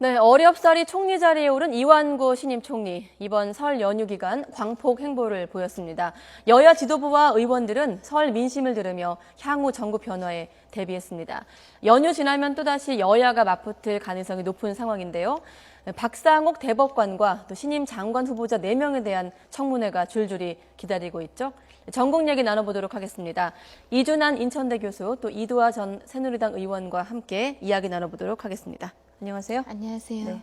네, 어렵사리 총리 자리에 오른 이완구 신임 총리. 이번 설 연휴 기간 광폭 행보를 보였습니다. 여야 지도부와 의원들은 설 민심을 들으며 향후 정부 변화에 대비했습니다. 연휴 지나면 또다시 여야가 맞붙을 가능성이 높은 상황인데요. 박상옥 대법관과 또 신임 장관 후보자 4명에 대한 청문회가 줄줄이 기다리고 있죠. 전국 얘기 나눠보도록 하겠습니다. 이준환 인천대 교수, 또 이두하 전 새누리당 의원과 함께 이야기 나눠보도록 하겠습니다. 안녕하세요. 안녕하세요. 네.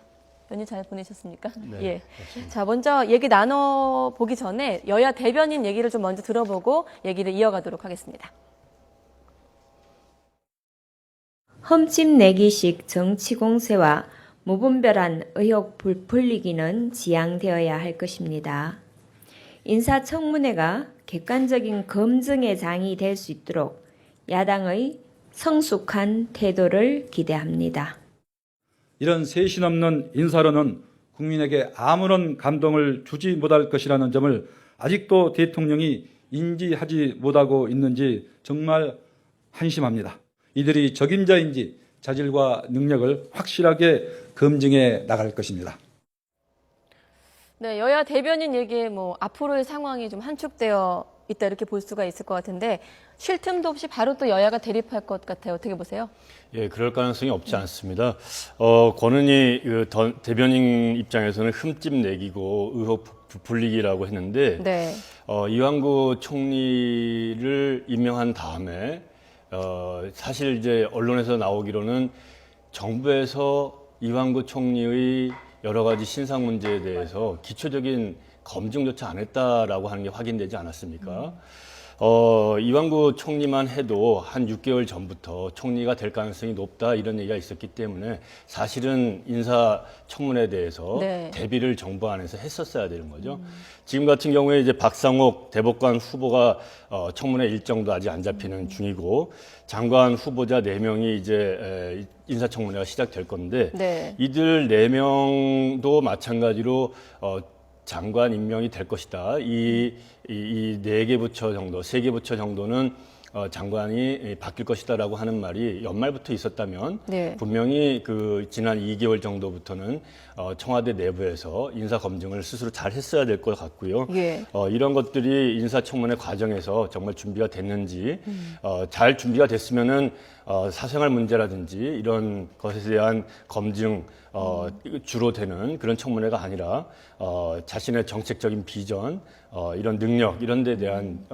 연휴 잘 보내셨습니까? 네. 예. 자, 먼저 얘기 나눠보기 전에 여야 대변인 얘기를 좀 먼저 들어보고 얘기를 이어가도록 하겠습니다. 흠집 내기식 정치 공세와 무분별한 의혹 불풀리기는 지양되어야 할 것입니다. 인사청문회가 객관적인 검증의 장이 될 수 있도록 야당의 성숙한 태도를 기대합니다. 이런 쇄신 없는 인사로는 국민에게 아무런 감동을 주지 못할 것이라는 점을 아직도 대통령이 인지하지 못하고 있는지 정말 한심합니다. 이들이 적임자인지 자질과 능력을 확실하게 검증해 나갈 것입니다. 네, 여야 대변인 얘기에 앞으로의 상황이 좀 한축되어 있다 이렇게 볼 수가 있을 것 같은데 쉴 틈도 없이 바로 또 여야가 대립할 것 같아요. 어떻게 보세요? 예, 그럴 가능성이 없지 않습니다. 권은희 대변인 입장에서는 흠집 내기고 의혹 부풀리기라고 했는데 네. 이완구 총리를 임명한 다음에 사실 이제 언론에서 나오기로는 정부에서 이완구 총리의 여러 가지 신상 문제에 대해서 기초적인 검증조차 안 했다라고 하는 게 확인되지 않았습니까? 이완구 총리만 해도 한 6개월 전부터 총리가 될 가능성이 높다 이런 얘기가 있었기 때문에 사실은 인사청문회에 대해서 네. 대비를 정부 안에서 했었어야 되는 거죠. 지금 같은 경우에 이제 박상옥 대법관 후보가 청문회 일정도 아직 안 잡히는 중이고 장관 후보자 4명이 이제 인사청문회가 시작될 건데 네. 이들 4명도 마찬가지로 장관 임명이 될 것이다. 이 4개 부처 정도, 3개 부처 정도는 장관이 바뀔 것이다라고 하는 말이 연말부터 있었다면 네. 분명히 그 지난 2개월 정도부터는 청와대 내부에서 인사 검증을 스스로 잘 했어야 될 것 같고요. 예. 이런 것들이 인사청문회 과정에서 정말 준비가 됐는지 잘 준비가 됐으면은 사생활 문제라든지 이런 것에 대한 검증 주로 되는 그런 청문회가 아니라 자신의 정책적인 비전, 이런 능력 이런 데 대한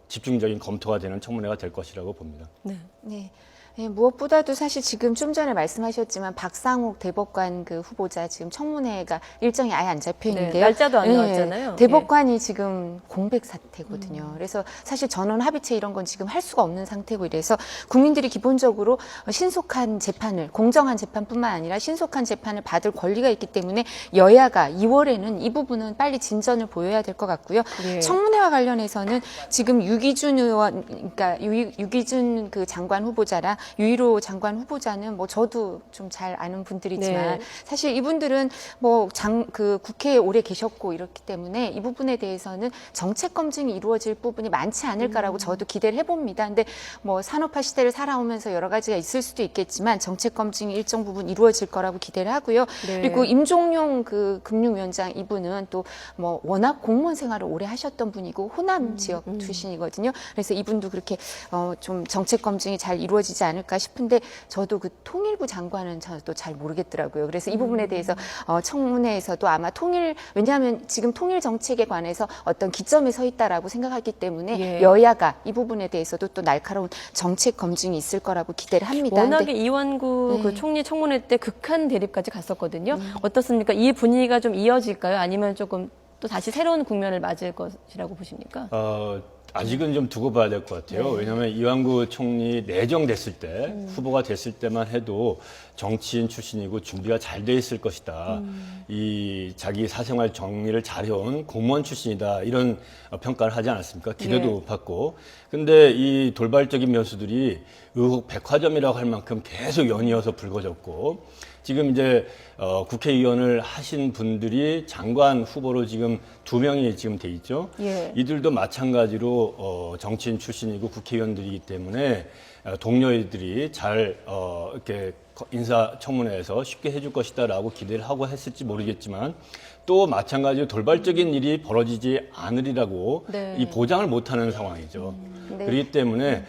집중적인 검토가 되는 청문회가 될 것이라고 봅니다. 네. 네. 네, 무엇보다도 사실 지금 좀 전에 말씀하셨지만 박상옥 대법관 그 후보자 지금 청문회가 일정이 아예 안 잡혀 네, 있는데요. 날짜도 안 나왔잖아요. 대법관이 지금 공백 사태거든요. 그래서 사실 전원 합의체 이런 건 지금 할 수가 없는 상태고 이래서 국민들이 기본적으로 신속한 재판을 공정한 재판뿐만 아니라 신속한 재판을 받을 권리가 있기 때문에 여야가 2월에는 이 부분은 빨리 진전을 보여야 될 것 같고요. 예. 청문회와 관련해서는 지금 유기준 의원, 그러니까 유기준 그 장관 후보자랑 유일호 장관 후보자는 저도 좀 잘 아는 분들이지만 네. 사실 이분들은 그 국회에 오래 계셨고 이렇기 때문에 이 부분에 대해서는 정책 검증이 이루어질 부분이 많지 않을까라고 저도 기대를 해봅니다. 근데 산업화 시대를 살아오면서 여러 가지가 있을 수도 있겠지만 정책 검증이 일정 부분 이루어질 거라고 기대를 하고요. 네. 그리고 임종용 그 금융위원장 이분은 또 워낙 공무원 생활을 오래 하셨던 분이고 호남 지역 출신이거든요. 그래서 이분도 그렇게 좀 정책 검증이 잘 이루어지지 않을까 싶은데 저도 그 통일부 장관은 저도 잘 모르겠더라고요. 그래서 이 부분에 대해서 청문회에서도 아마 왜냐하면 지금 통일 정책에 관해서 어떤 기점에 서 있다라고 생각하기 때문에 예. 여야가 이 부분에 대해서도 또 날카로운 정책 검증이 있을 거라고 기대를 합니다. 워낙에 근데 이완구 네. 그 총리 청문회 때 극한 대립까지 갔었거든요. 어떻습니까? 이 분위기가 좀 이어질까요? 아니면 조금 또 다시 새로운 국면을 맞을 것이라고 보십니까? 아직은 좀 두고 봐야 될 것 같아요. 네. 왜냐하면 이완구 총리 내정됐을 때, 후보가 됐을 때만 해도 정치인 출신이고 준비가 잘 돼 있을 것이다. 이 자기 사생활 정리를 잘해온 공무원 출신이다. 이런 평가를 하지 않았습니까? 기대도 예. 높았고. 근데 이 돌발적인 변수들이 의혹 백화점이라고 할 만큼 계속 연이어서 불거졌고, 지금 이제 국회의원을 하신 분들이 장관 후보로 지금 2명이 지금 돼 있죠. 예. 이들도 마찬가지로 정치인 출신이고 국회의원들이기 때문에 동료들이 잘 이렇게 인사청문회에서 쉽게 해줄 것이다라고 기대를 하고 했을지 모르겠지만 또 마찬가지로 돌발적인 일이 벌어지지 않으리라고 네. 이 보장을 못하는 상황이죠. 네. 그렇기 때문에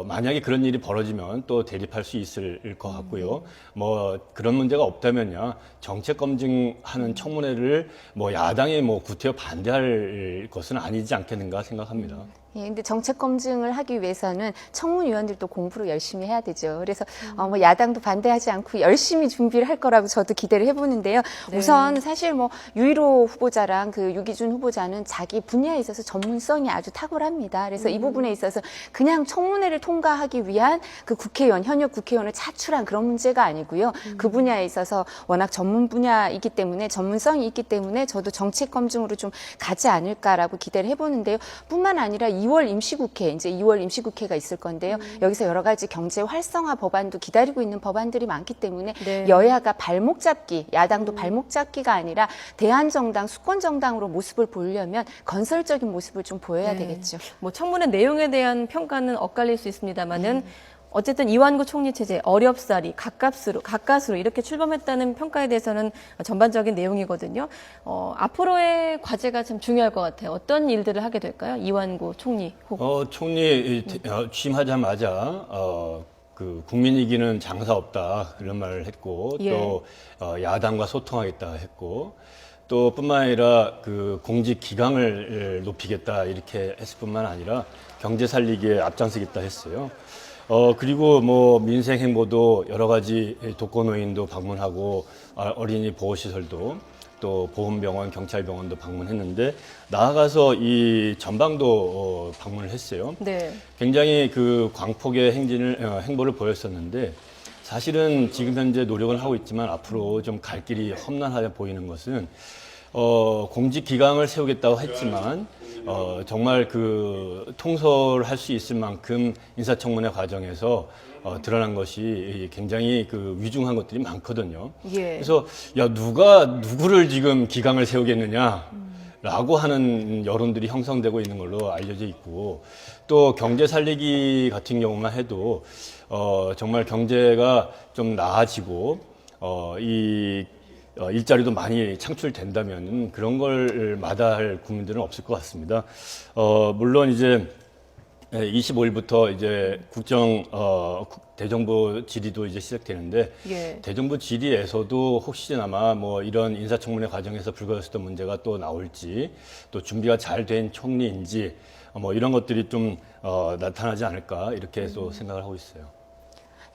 만약에 그런 일이 벌어지면 또 대립할 수 있을 것 같고요. 뭐 그런 문제가 없다면야 정책 검증하는 청문회를 뭐 야당이 뭐 구태여 반대할 것은 아니지 않겠는가 생각합니다. 예, 근데 정책 검증을 하기 위해서는 청문위원들도 공부를 열심히 해야 되죠. 그래서 뭐 야당도 반대하지 않고 열심히 준비를 할 거라고 저도 기대를 해보는데요. 네. 우선 사실 뭐 유일호 후보자랑 그 유기준 후보자는 자기 분야에 있어서 전문성이 아주 탁월합니다. 그래서 이 부분에 있어서 그냥 청문회를 통과하기 위한 그 국회의원, 현역 국회의원을 차출한 그런 문제가 아니고요. 그 분야에 있어서 워낙 전문 분야이기 때문에 전문성이 있기 때문에 저도 정책 검증으로 좀 가지 않을까라고 기대를 해보는데요. 뿐만 아니라 2월 임시국회, 이제 2월 임시국회가 있을 건데요. 여기서 여러 가지 경제 활성화 법안도 기다리고 있는 법안들이 많기 때문에 네. 여야가 발목 잡기, 야당도 발목 잡기가 아니라 대한정당, 수권정당으로 모습을 보이려면 건설적인 모습을 좀 보여야 네. 되겠죠. 뭐 청문회 내용에 대한 평가는 엇갈릴 수 있습니다만은 어쨌든 이완구 총리 체제 어렵사리 가까스로 이렇게 출범했다는 평가에 대해서는 전반적인 내용이거든요. 앞으로의 과제가 참 중요할 것 같아요. 어떤 일들을 하게 될까요? 이완구 총리 후보. 총리 취임하자마자 그 국민 이기는 장사 없다 이런 말을 했고 예. 또 야당과 소통하겠다 했고 또 뿐만 아니라 그 공직 기강을 높이겠다 이렇게 했을 뿐만 아니라 경제 살리기에 앞장서겠다 했어요. 그리고 뭐 민생 행보도 여러 가지 독거노인도 방문하고 어린이 보호시설도 또 보훈병원, 경찰병원도 방문했는데 나아가서 이 전방도 방문을 했어요. 네. 굉장히 그 광폭의 행보를 보였었는데 사실은 지금 현재 노력은 하고 있지만 앞으로 좀 갈 길이 험난하게 보이는 것은 공직 기강을 세우겠다고 했지만 정말 그 통솔할 수 있을 만큼 인사청문회 과정에서 드러난 것이 굉장히 그 위중한 것들이 많거든요. 예. 그래서 야 누가 누구를 지금 기강을 세우겠느냐라고 하는 여론들이 형성되고 있는 걸로 알려져 있고 또 경제 살리기 같은 경우만 해도 정말 경제가 좀 나아지고 일자리도 많이 창출된다면 그런 걸 마다할 국민들은 없을 것 같습니다. 물론 이제 25일부터 이제 대정부 질의도 이제 시작되는데 예. 대정부 질의에서도 혹시나마 뭐 이런 인사청문회 과정에서 불거졌던 문제가 또 나올지 또 준비가 잘 된 총리인지 뭐 이런 것들이 좀 나타나지 않을까 이렇게 또 생각을 하고 있어요.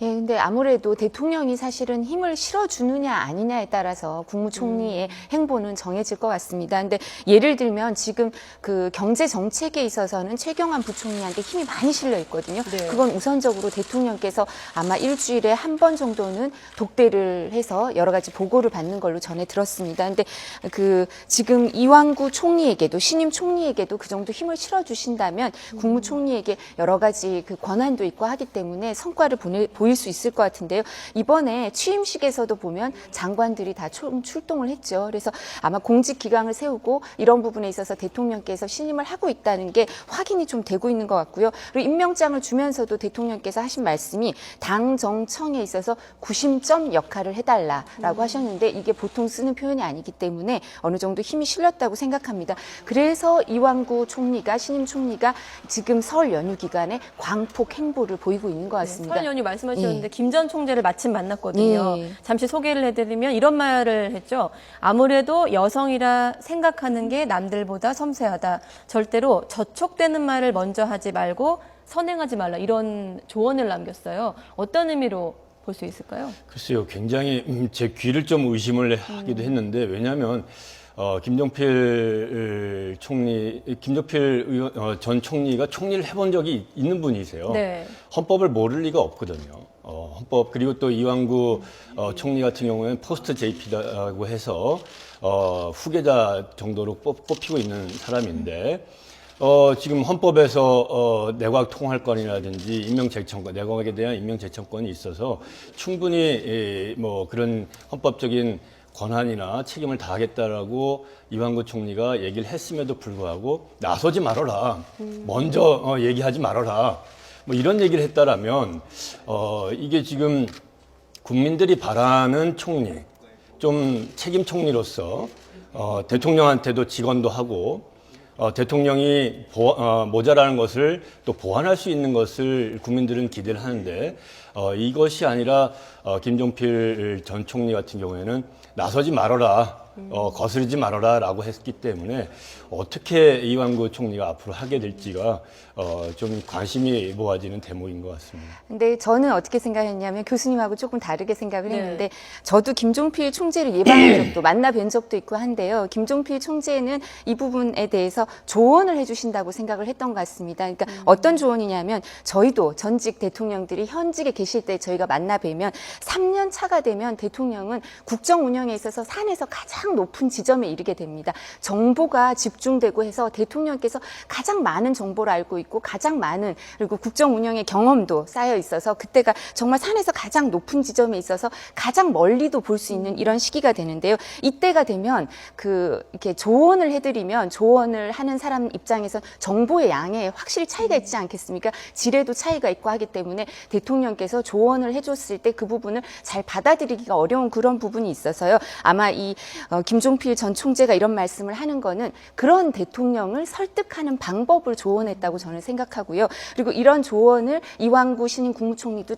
예, 근데 아무래도 대통령이 사실은 힘을 실어주느냐 아니냐에 따라서 국무총리의 행보는 정해질 것 같습니다. 근데 예를 들면 지금 그 경제 정책에 있어서는 최경환 부총리한테 힘이 많이 실려 있거든요. 네. 그건 우선적으로 대통령께서 아마 일주일에 한 번 정도는 독대를 해서 여러 가지 보고를 받는 걸로 전해 들었습니다. 근데 그 지금 이완구 총리에게도 신임 총리에게도 그 정도 힘을 실어주신다면 국무총리에게 여러 가지 그 권한도 있고 하기 때문에 성과를 보일 수 있을 것 같은데요. 이번에 취임식에서도 보면 장관들이 다 출동을 했죠. 그래서 아마 공직 기강을 세우고 이런 부분에 있어서 대통령께서 신임을 하고 있다는 게 확인이 좀 되고 있는 것 같고요. 그리고 임명장을 주면서도 대통령께서 하신 말씀이 당정청에 있어서 구심점 역할을 해달라라고 하셨는데 이게 보통 쓰는 표현이 아니기 때문에 어느 정도 힘이 실렸다고 생각합니다. 그래서 이완구 총리가 신임 총리가 지금 설 연휴 기간에 광폭 행보를 보이고 있는 것 같습니다. 설 연휴 말씀하셨는데 김 전 총재를 마침 만났거든요. 예. 잠시 소개를 해드리면 이런 말을 했죠. 아무래도 여성이라 생각하는 게 남들보다 섬세하다. 절대로 저촉되는 말을 먼저 하지 말고 선행하지 말라. 이런 조언을 남겼어요. 어떤 의미로 볼 수 있을까요? 굉장히 제 귀를 좀 의심을 하기도 했는데 왜냐하면 김종필 전 총리가 총리를 해본 적이 있는 분이세요. 네. 헌법을 모를 리가 없거든요. 헌법 그리고 또 이완구 총리 같은 경우에는 포스트 JP라고 해서 후계자 정도로 뽑히고 있는 사람인데 지금 헌법에서 내각 통할권이라든지 임명제청권, 내각에 대한 임명제청권이 있어서 충분히 뭐 그런 헌법적인 권한이나 책임을 다하겠다라고 이완구 총리가 얘기를 했음에도 불구하고 나서지 말아라. 먼저 얘기하지 말아라. 뭐 이런 얘기를 했다라면 이게 지금 국민들이 바라는 총리, 좀 책임 총리로서 대통령한테도 직언도 하고 대통령이 모자라는 것을 또 보완할 수 있는 것을 국민들은 기대를 하는데 이것이 아니라 김종필 전 총리 같은 경우에는 나서지 말아라, 거스르지 말아라라고 했기 때문에 어떻게 이완구 총리가 앞으로 하게 될지가 좀 관심이 모아지는 대목인 것 같습니다. 근데 저는 어떻게 생각했냐면 교수님하고 조금 다르게 생각을 네. 했는데 저도 김종필 총재를 예방한 적도 만나 뵌 적도 있고 한데요. 김종필 총재는 이 부분에 대해서 조언을 해주신다고 생각을 했던 것 같습니다. 그러니까 어떤 조언이냐면 저희도 전직 대통령들이 현직에 계실 때 저희가 만나 뵈면 3년 차가 되면 대통령은 국정 운영에 있어서 산에서 가장 높은 지점에 이르게 됩니다. 정보가 집중되고 해서 대통령께서 가장 많은 정보를 알고 있고 가장 많은 그리고 국정 운영의 경험도 쌓여 있어서 그때가 정말 산에서 가장 높은 지점에 있어서 가장 멀리도 볼 수 있는 이런 시기가 되는데요. 이때가 되면 이렇게 조언을 해드리면 조언을 하는 사람 입장에서 정보의 양에 확실히 차이가 있지 않겠습니까? 질에도 차이가 있고 하기 때문에 대통령께서 조언을 해줬을 때 그 부분을 잘 받아들이기가 어려운 그런 부분이 있어서요. 아마 이 김종필 전 총재가 이런 말씀을 하는 거는 그런 대통령을 설득하는 방법을 조언했다고 저는 생각하고요. 그리고 이런 조언을 이완구 신임 국무총리도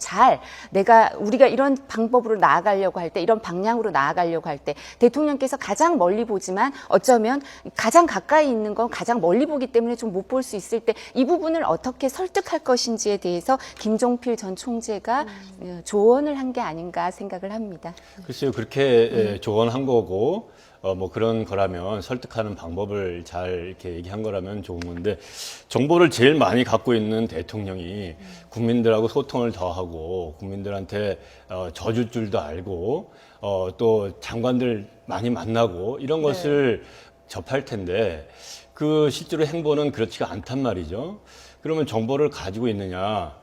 우리가 이런 방법으로 나아가려고 할 때, 이런 방향으로 나아가려고 할 때 대통령께서 가장 멀리 보지만 어쩌면 가장 가까이 있는 건 가장 멀리 보기 때문에 좀 못 볼 수 있을 때 이 부분을 어떻게 설득할 것인지에 대해서 김종필 전 총재가 조언을 한 게 아닌가 생각을 합니다. 글쎄요, 그렇게 조언한 거고, 뭐 그런 거라면 설득하는 방법을 잘 이렇게 얘기한 거라면 좋은 건데, 정보를 제일 많이 갖고 있는 대통령이 국민들하고 소통을 더 하고, 국민들한테 져줄 줄도 알고, 또 장관들 많이 만나고, 이런 것을 접할 텐데, 그 실제로 행보는 그렇지가 않단 말이죠. 그러면 정보를 가지고 있느냐?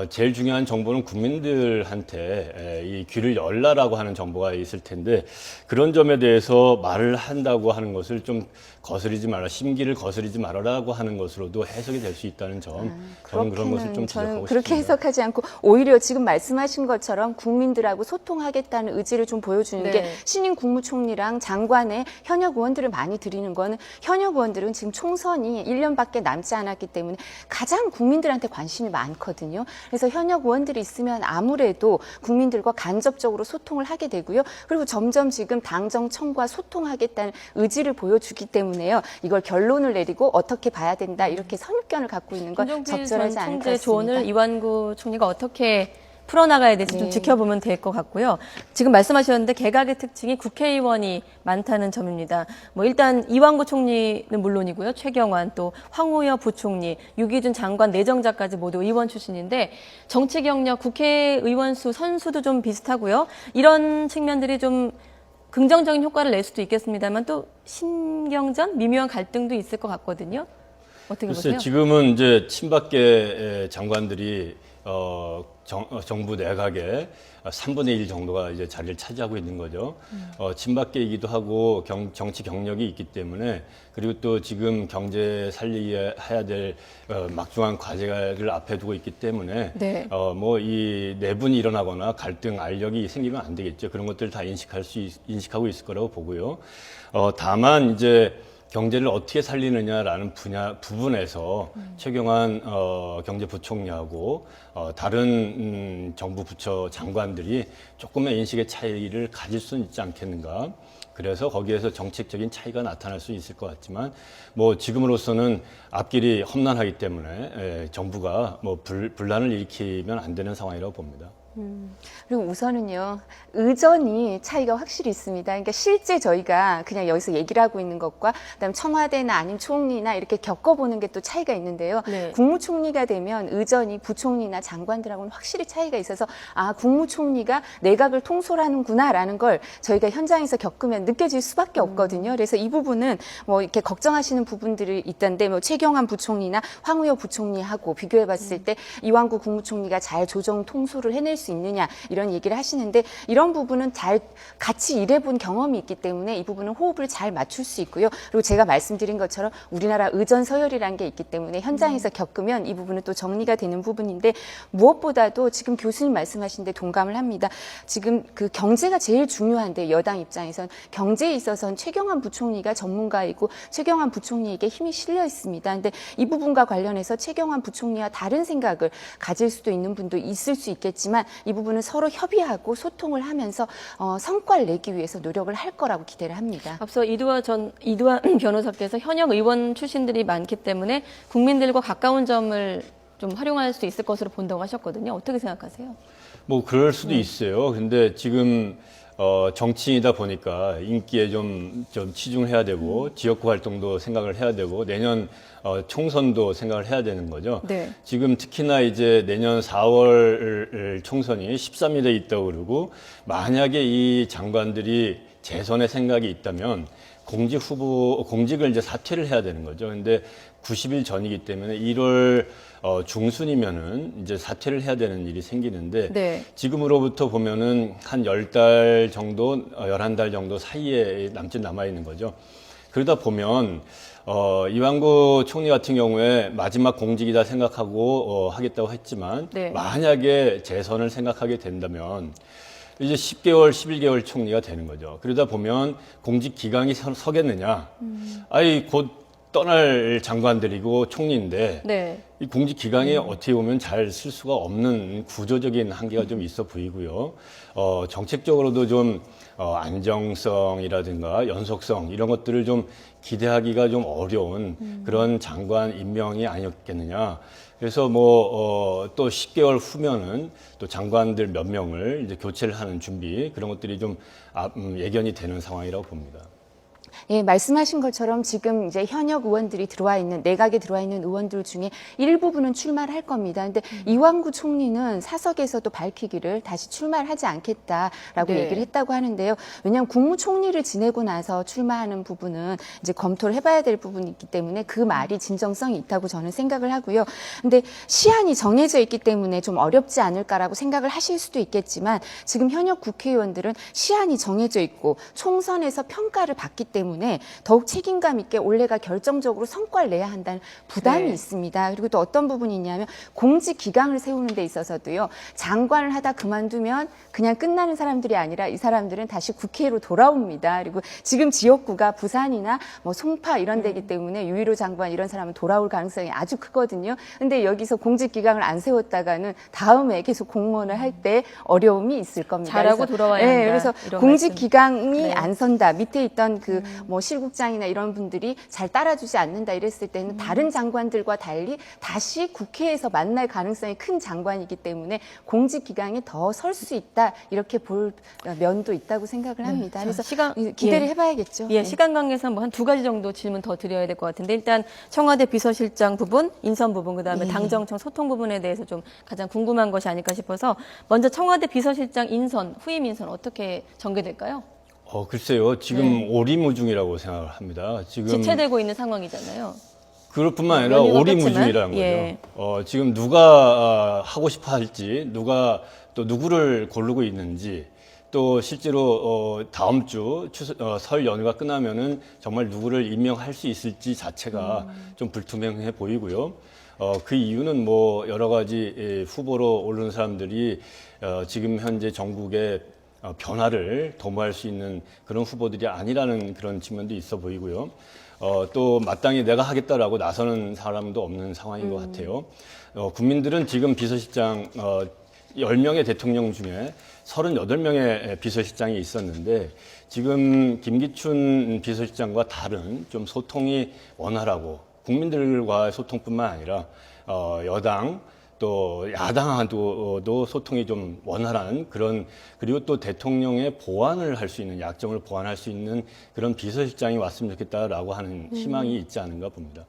제일 중요한 정보는 국민들한테 이 귀를 열라라고 하는 정보가 있을 텐데 그런 점에 대해서 말을 한다고 하는 것을 좀 거스르지 말라, 심기를 거스르지 말아라고 하는 것으로도 해석이 될 수 있다는 점, 저는 그런 것을 좀 지적하고 저는 그렇게 싶습니다. 해석하지 않고 오히려 지금 말씀하신 것처럼 국민들하고 소통하겠다는 의지를 좀 보여주는 게 신임 국무총리랑 장관의 현역 의원들을 많이 드리는 거는 현역 의원들은 지금 총선이 1년밖에 남지 않았기 때문에 가장 국민들한테 관심이 많거든요. 그래서 현역 의원들이 있으면 아무래도 국민들과 간접적으로 소통을 하게 되고요. 그리고 점점 지금 당정청과 소통하겠다는 의지를 보여주기 때문에요. 이걸 결론을 내리고 어떻게 봐야 된다 이렇게 선입견을 갖고 있는 건 적절하지 않을 것 같습니다. 조언을 이완구 총리가 어떻게 풀어나가야 될지 좀 지켜보면 될 것 같고요. 지금 말씀하셨는데 개각의 특징이 국회의원이 많다는 점입니다. 뭐 일단 이완구 총리는 물론이고요. 최경환 또 황우여 부총리, 유기준 장관 내정자까지 모두 의원 출신인데 정치 경력, 국회의원 선수도 좀 비슷하고요. 이런 측면들이 좀 긍정적인 효과를 낼 수도 있겠습니다만 또 신경전, 미묘한 갈등도 있을 것 같거든요. 어떻게 글쎄, 보세요? 지금은 이제 친박계 장관들이 정부 내각의 3분의 1 정도가 이제 자리를 차지하고 있는 거죠. 친박계이기도 하고 정치 경력이 있기 때문에 그리고 또 지금 경제 살리게 해야 될 막중한 과제를 앞에 두고 있기 때문에 뭐 이 내분이 일어나거나 갈등, 알력이 생기면 안 되겠죠. 그런 것들 다 인식하고 있을 거라고 보고요. 다만 이제 경제를 어떻게 살리느냐라는 부분에서 최경환 경제부총리하고 다른 정부 부처 장관들이 조금의 인식의 차이를 가질 수는 있지 않겠는가. 그래서 거기에서 정책적인 차이가 나타날 수 있을 것 같지만 뭐 지금으로서는 앞길이 험난하기 때문에 정부가 뭐 분란을 일으키면 안 되는 상황이라고 봅니다. 그리고 우선은요, 의전이 차이가 확실히 있습니다. 그러니까 실제 저희가 그냥 여기서 얘기를 하고 있는 것과 그다음에 청와대나 아니면 총리나 이렇게 겪어보는 게 또 차이가 있는데요. 국무총리가 되면 의전이 부총리나 장관들하고는 확실히 차이가 있어서 아, 국무총리가 내각을 통솔하는구나라는 걸 저희가 현장에서 겪으면 느껴질 수밖에 없거든요. 그래서 이 부분은 뭐 이렇게 걱정하시는 부분들이 있던데 뭐 최경환 부총리나 황우여 부총리하고 비교해봤을 때 이완구 국무총리가 잘 조정 통솔을 해낼 수 수 있느냐 이런 얘기를 하시는데 이런 부분은 잘 같이 일해본 경험이 있기 때문에 이 부분은 호흡을 잘 맞출 수 있고요. 그리고 제가 말씀드린 것처럼 우리나라 의전서열이라는 게 있기 때문에 현장에서 겪으면 이 부분은 또 정리가 되는 부분인데 무엇보다도 지금 교수님 말씀하신 데 동감을 합니다. 지금 그 경제가 제일 중요한데 여당 입장에선 경제에 있어서는 최경환 부총리가 전문가이고 최경환 부총리에게 힘이 실려 있습니다. 근데 이 부분과 관련해서 최경환 부총리와 다른 생각을 가질 수도 있는 분도 있을 수 있겠지만 이 부분은 서로 협의하고 소통을 하면서 성과를 내기 위해서 노력을 할 거라고 기대를 합니다. 앞서 이두환 변호사께서 현역 의원 출신들이 많기 때문에 국민들과 가까운 점을 좀 활용할 수 있을 것으로 본다고 하셨거든요. 어떻게 생각하세요? 뭐 그럴 수도 있어요. 근데 지금 정치인이다 보니까 인기에 좀 치중을 해야 되고 지역구 활동도 생각을 해야 되고 내년 총선도 생각을 해야 되는 거죠. 네. 지금 특히나 이제 내년 4월 총선이 13일에 있다고 그러고 만약에 이 장관들이 재선의 생각이 있다면 공직을 이제 사퇴를 해야 되는 거죠. 근데 90일 전이기 때문에 1월 중순이면은 이제 사퇴를 해야 되는 일이 생기는데 네. 지금으로부터 보면은 한 10달 정도, 11달 정도 사이에 남아 있는 거죠. 그러다 보면 이완구 총리 같은 경우에 마지막 공직이다 생각하고 하겠다고 했지만 네. 만약에 재선을 생각하게 된다면 이제 10개월, 11개월 총리가 되는 거죠. 그러다 보면 공직 기강이 서겠느냐? 아이 곧 떠날 장관들이고 총리인데 네. 이 공직 기강에 어떻게 보면 잘 쓸 수가 없는 구조적인 한계가 좀 있어 보이고요. 정책적으로도 좀 안정성이라든가 연속성 이런 것들을 좀 기대하기가 좀 어려운 그런 장관 임명이 아니었겠느냐. 그래서 또 10개월 후면은 또 장관들 몇 명을 이제 교체를 하는 준비 그런 것들이 좀 예견이 되는 상황이라고 봅니다. 예, 말씀하신 것처럼 지금 이제 현역 의원들이 들어와 있는 내각에 들어와 있는 의원들 중에 일부분은 출마를 할 겁니다. 근데 이완구 총리는 사석에서도 밝히기를 다시 출마를 하지 않겠다라고 네. 얘기를 했다고 하는데요. 왜냐하면 국무총리를 지내고 나서 출마하는 부분은 이제 검토를 해봐야 될 부분이 있기 때문에 그 말이 진정성이 있다고 저는 생각을 하고요. 근데 시한이 정해져 있기 때문에 좀 어렵지 않을까라고 생각을 하실 수도 있겠지만 지금 현역 국회의원들은 시한이 정해져 있고 총선에서 평가를 받기 때문에 더욱 책임감 있게 올해가 결정적으로 성과를 내야 한다는 부담이 네. 있습니다. 그리고 또 어떤 부분이 있냐면 공직 기강을 세우는 데 있어서도요. 장관을 하다 그만두면 그냥 끝나는 사람들이 아니라 이 사람들은 다시 국회로 돌아옵니다. 그리고 지금 지역구가 부산이나 송파 이런 데이기 때문에 유일호 장관 이런 사람은 돌아올 가능성이 아주 크거든요. 근데 여기서 공직 기강을 안 세웠다가는 다음에 계속 공무원을 할 때 어려움이 있을 겁니다. 잘하고 그래서, 돌아와야 한다. 그래서 이런 공직 말씀. 기강이 네. 안 선다. 밑에 있던 실국장이나 이런 분들이 잘 따라주지 않는다 이랬을 때는 다른 장관들과 달리 다시 국회에서 만날 가능성이 큰 장관이기 때문에 공직 기강에 더 설 수 있다 이렇게 볼 면도 있다고 생각을 합니다. 자, 그래서 시간- 기대를 예. 해봐야겠죠. 예, 시간 관계상 한 두 가지 정도 질문 더 드려야 될 것 같은데 일단 청와대 비서실장 부분, 인선 부분, 그다음에 당정청 소통 부분에 대해서 좀 가장 궁금한 것이 아닐까 싶어서 먼저 청와대 비서실장 인선, 후임 인선 어떻게 전개될까요? 글쎄요. 지금 오리무중이라고 생각을 합니다. 지금 지체되고 있는 상황이잖아요. 그럴 뿐만 아니라 연휴가 오리무중이라는 끝지만, 예. 거죠. 지금 누가 하고 싶어 할지, 누가 또 누구를 고르고 있는지, 또 실제로 다음 주 설 연휴가 끝나면은 정말 누구를 임명할 수 있을지 자체가 좀 불투명해 보이고요. 그 이유는 여러 가지 후보로 오르는 사람들이 지금 현재 전국의 변화를 도모할 수 있는 그런 후보들이 아니라는 그런 측면도 있어 보이고요. 또 마땅히 내가 하겠다라고 나서는 사람도 없는 상황인 것 같아요. 국민들은 지금 비서실장 10명의 대통령 중에 38명의 비서실장이 있었는데 지금 김기춘 비서실장과 다른 좀 소통이 원활하고 국민들과의 소통뿐만 아니라 여당 또 야당과도 소통이 좀 원활한 그런 그리고 또 대통령의 보완을 할 수 있는 약점을 보완할 수 있는 그런 비서실장이 왔으면 좋겠다라고 하는 희망이 있지 않은가 봅니다.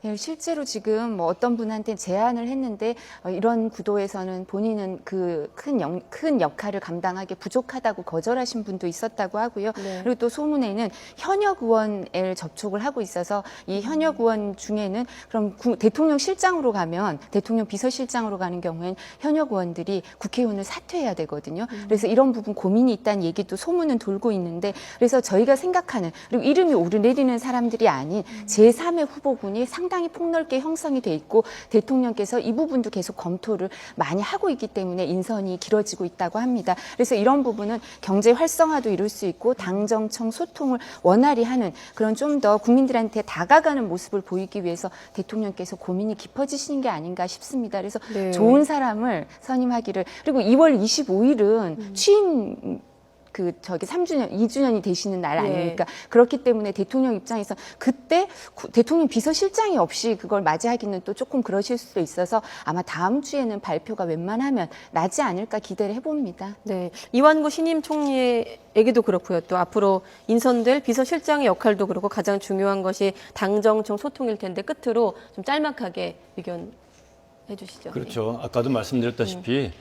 예, 실제로 지금 뭐 어떤 분한테 제안을 했는데 이런 구도에서는 본인은 그 큰 역할을 감당하기 부족하다고 거절하신 분도 있었다고 하고요. 네. 그리고 또 소문에는 현역 의원에 접촉을 하고 있어서 이 현역 의원 중에는 그럼 대통령 실장으로 가면 대통령 비서실장으로 가는 경우엔 현역 의원들이 국회의원을 사퇴해야 되거든요. 그래서 이런 부분 고민이 있다는 얘기도 소문은 돌고 있는데 그래서 저희가 생각하는 그리고 이름이 오르내리는 사람들이 아닌 제3의 후보군이 상당히 폭넓게 형성이 돼 있고 대통령께서 이 부분도 계속 검토를 많이 하고 있기 때문에 인선이 길어지고 있다고 합니다. 그래서 이런 부분은 경제 활성화도 이룰 수 있고 당정청 소통을 원활히 하는 그런 좀 더 국민들한테 다가가는 모습을 보이기 위해서 대통령께서 고민이 깊어지시는 게 아닌가 싶습니다. 그래서 네. 좋은 사람을 선임하기를 그리고 2월 25일은 취임 3주년, 2주년이 되시는 날 아닙니까? 그렇기 때문에 대통령 입장에서 그때 대통령 비서실장이 없이 그걸 맞이하기는 또 조금 그러실 수도 있어서 아마 다음 주에는 발표가 웬만하면 나지 않을까 기대를 해봅니다. 네, 이완구 신임 총리에게도 그렇고요. 또 앞으로 인선될 비서실장의 역할도 그렇고 가장 중요한 것이 당정청 소통일 텐데 끝으로 좀 짤막하게 의견 해주시죠. 그렇죠. 아까도 말씀드렸다시피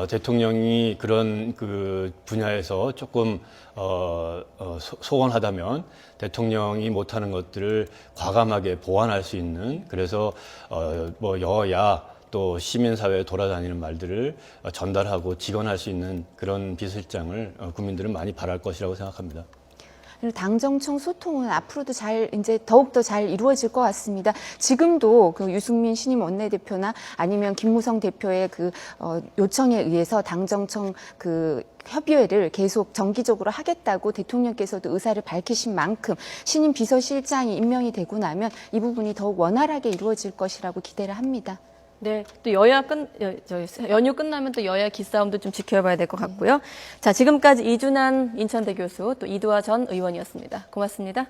대통령이 그런 그 분야에서 조금 소원하다면 대통령이 못하는 것들을 과감하게 보완할 수 있는 그래서 뭐 여야 또 시민사회에 돌아다니는 말들을 전달하고 직언할 수 있는 그런 비서실장을 국민들은 많이 바랄 것이라고 생각합니다. 당정청 소통은 앞으로도 이제 더욱더 잘 이루어질 것 같습니다. 지금도 그 유승민 신임 원내대표나 아니면 김무성 대표의 요청에 의해서 당정청 협의회를 계속 정기적으로 하겠다고 대통령께서도 의사를 밝히신 만큼 신임 비서실장이 임명이 되고 나면 이 부분이 더욱 원활하게 이루어질 것이라고 기대를 합니다. 네, 또 연휴 끝나면 또 여야 기싸움도 좀 지켜봐야 될 것 같고요. 자, 지금까지 이준환 인천대 교수 또 이두하 전 의원이었습니다. 고맙습니다.